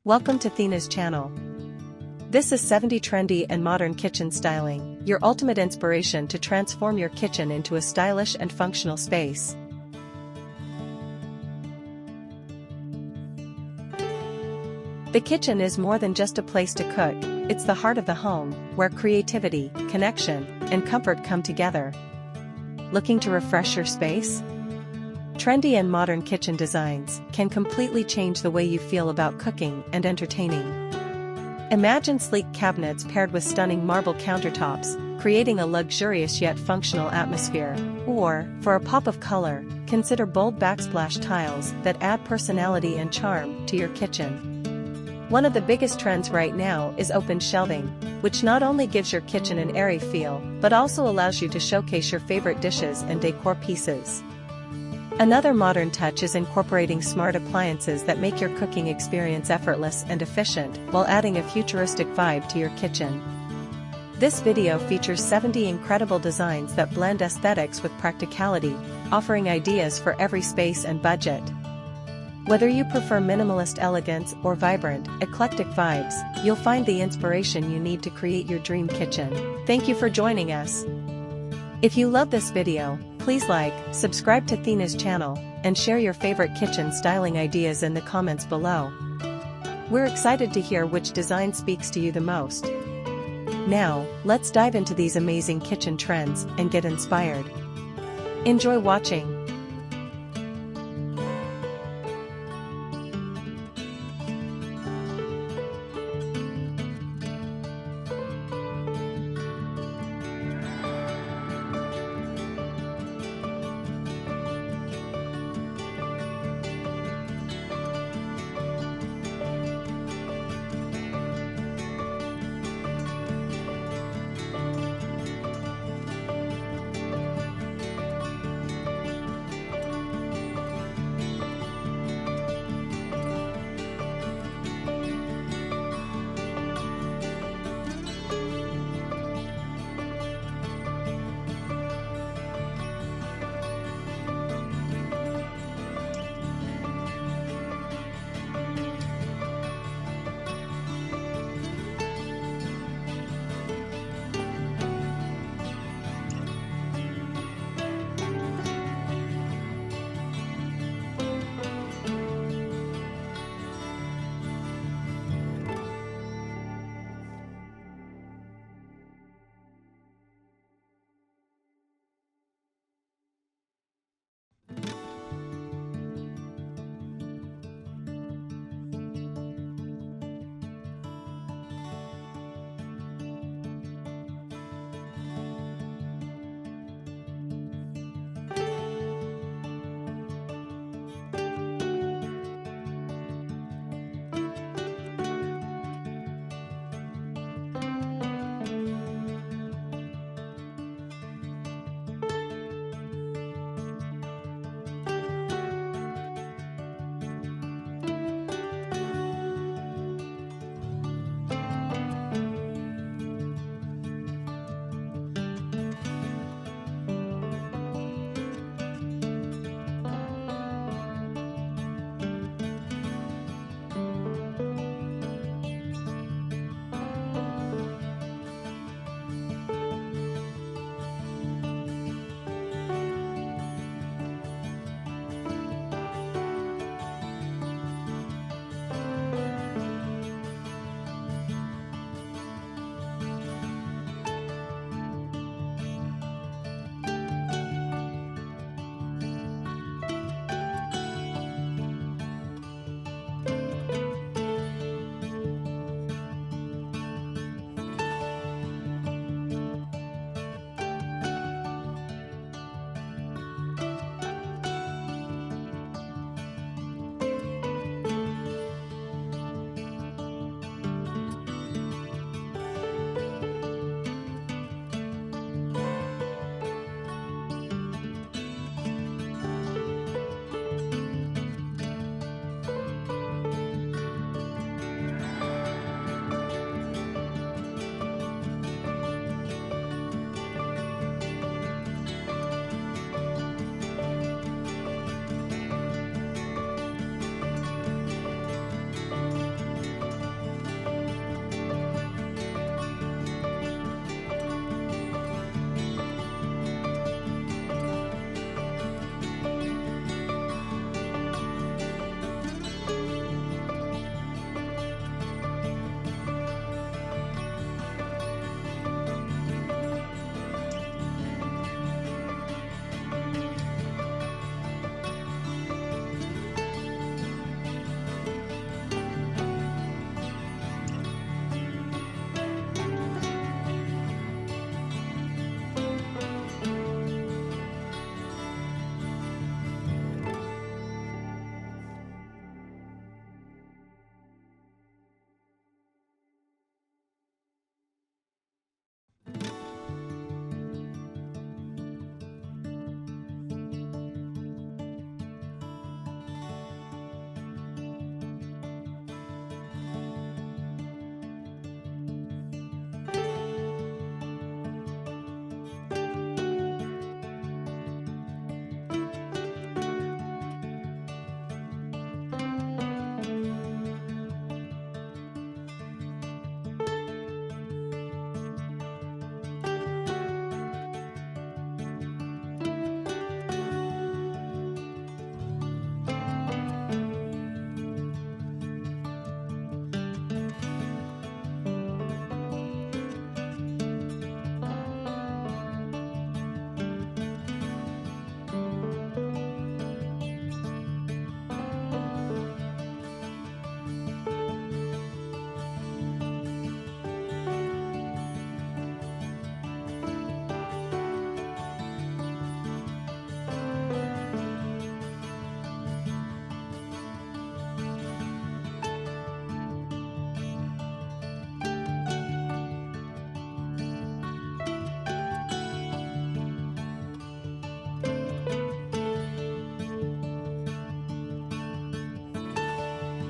Welcome to Thena's channel. This is 70 trendy and modern kitchen styling, your ultimate inspiration to transform your kitchen into a stylish and functional space. The kitchen is more than just a place to cook, it's the heart of the home, where creativity, connection, and comfort come together. Looking to refresh your space? Trendy and modern kitchen designs can completely change the way you feel about cooking and entertaining. Imagine sleek cabinets paired with stunning marble countertops, creating a luxurious yet functional atmosphere. Or, for a pop of color, consider bold backsplash tiles that add personality and charm to your kitchen. One of the biggest trends right now is open shelving, which not only gives your kitchen an airy feel, but also allows you to showcase your favorite dishes and decor pieces. Another modern touch is incorporating smart appliances that make your cooking experience effortless and efficient, while adding a futuristic vibe to your kitchen. This video features 70 incredible designs that blend aesthetics with practicality, offering ideas for every space and budget. Whether you prefer minimalist elegance or vibrant, eclectic vibes, you'll find the inspiration you need to create your dream kitchen. Thank you for joining us. If you love this video, please like, subscribe to Thena's channel, and share your favorite kitchen styling ideas in the comments below. We're excited to hear which design speaks to you the most. Now, let's dive into these amazing kitchen trends and get inspired. Enjoy watching.